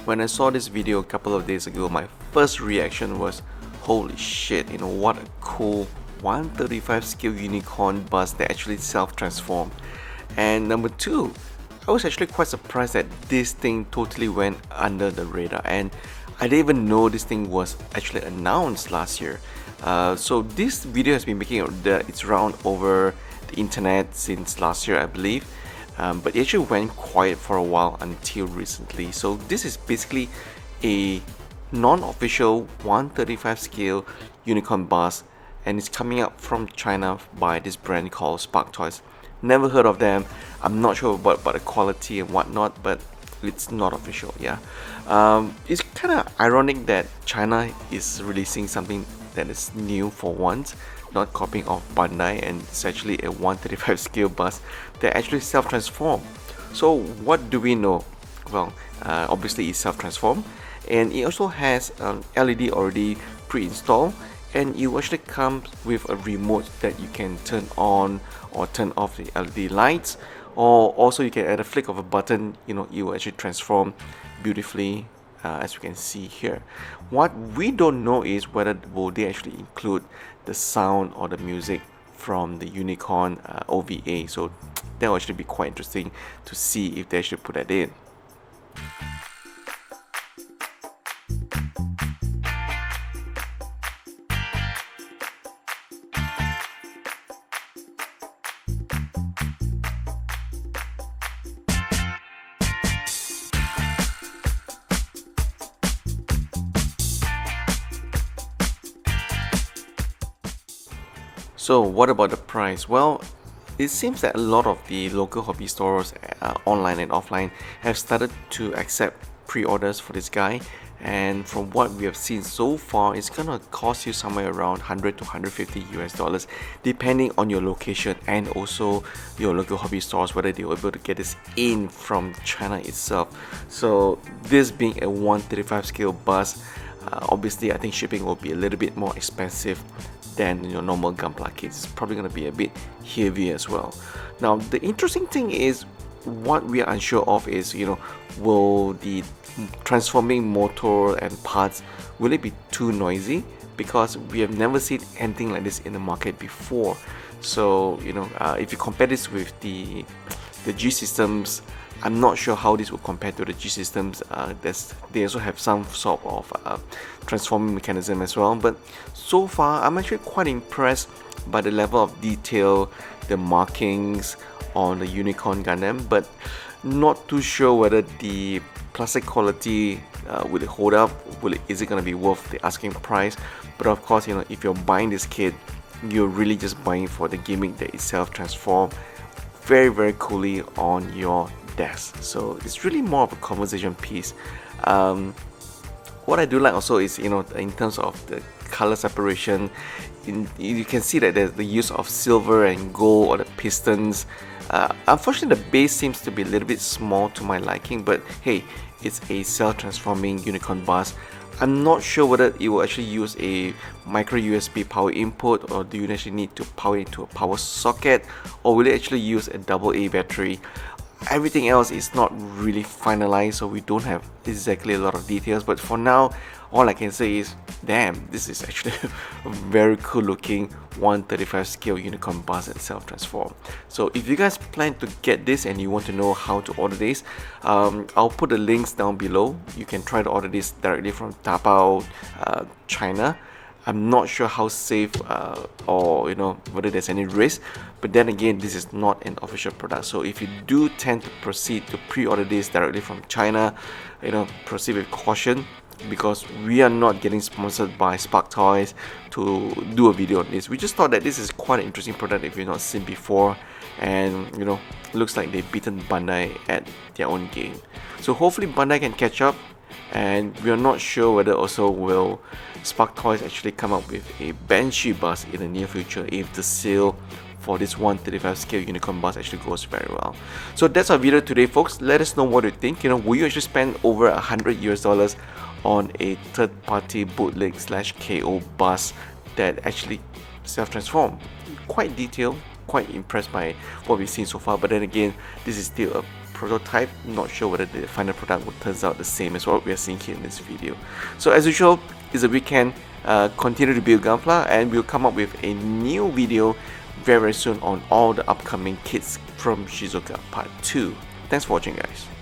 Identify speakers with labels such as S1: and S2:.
S1: When I saw this video a couple of days ago, my first reaction was, holy shit, what a cool 135 scale unicorn bus that actually self-transformed. And number two, I was actually quite surprised that this thing totally went under the radar, and I didn't even know this thing was actually announced last year. So this video has been making its round over the internet since last year, I believe. But it actually went quiet for a while until recently. So this is basically a non-official 135 scale unicorn bus, and it's coming up from China by this brand called Spark Toys. Never heard of them. I'm not sure about the quality and whatnot, but it's not official. Yeah, it's kind of ironic that China is releasing something that is new for once, not copying off Bandai, and it's actually a 135 scale bus that actually self-transform. So what do we know? Well, obviously it's self-transform, and it also has LED already pre-installed, and it actually comes with a remote that you can turn on or turn off the LED lights, or also you can, at a flick of a button, it will actually transform beautifully, as you can see here. What we don't know is whether will they actually include the sound or the music from the Unicorn OVA. So that will actually be quite interesting to see if they actually put that in. So what about the price? Well, it seems that a lot of the local hobby stores, online and offline, have started to accept pre-orders for this guy, and from what we have seen so far, it's gonna cost you somewhere around 100 to 150 US dollars, depending on your location and also your local hobby stores, whether they were able to get this in from China itself. So this being a 135 scale bus, obviously I think shipping will be a little bit more expensive than your normal gunpla kits. It's probably going to be a bit heavy as well. Now the interesting thing is, what we are unsure of is, will the transforming motor and parts, will it be too noisy? Because we have never seen anything like this in the market before. So if you compare this with the G systems, I'm not sure how this will compare to the G systems. They also have some sort of transforming mechanism as well, but so far I'm actually quite impressed by the level of detail, the markings on the Unicorn Gundam, but not too sure whether the plastic quality will it hold up, is it going to be worth the asking price. But of course, if you're buying this kit, you're really just buying for the gimmick that itself transform very, very coolly on your desk. So it's really more of a conversation piece. What I do like also is, in terms of the color separation, you can see that there's the use of silver and gold or the pistons. Unfortunately, the base seems to be a little bit small to my liking, but hey, it's a self-transforming unicorn bus. I'm not sure whether it will actually use a micro USB power input, or do you actually need to power it into a power socket, or will it actually use a AA battery? Everything else is not really finalized, so we don't have exactly a lot of details, but for now all I can say is, damn, this is actually a very cool looking 135 scale unicorn bus and self-transform. So if you guys plan to get this and you want to know how to order this, I'll put the links down below. You can try to order this directly from Taobao, China. I'm not sure how safe or whether there's any risk, but then again, this is not an official product. So if you do tend to proceed to pre-order this directly from China, proceed with caution, because we are not getting sponsored by Spark Toys to do a video on this. We just thought that this is quite an interesting product if you've not seen before, and looks like they've beaten Bandai at their own game. So hopefully Bandai can catch up, and we are not sure whether also will Spark Toys actually come up with a Banshee bus in the near future if the sale for this 135 scale unicorn bus actually goes very well. So that's our video today, folks. Let us know what you think. Will you actually spend over 100 US dollars on a third-party bootleg / KO bus that actually self-transform? Quite detailed, quite impressed by what we've seen so far, but then again, this is still a prototype. Not sure whether the final product will turn out the same as what we are seeing here in this video. So as usual, it's a weekend. Continue to build Gunpla, and we'll come up with a new video very soon on all the upcoming kits from Shizuka Part 2. Thanks for watching, guys.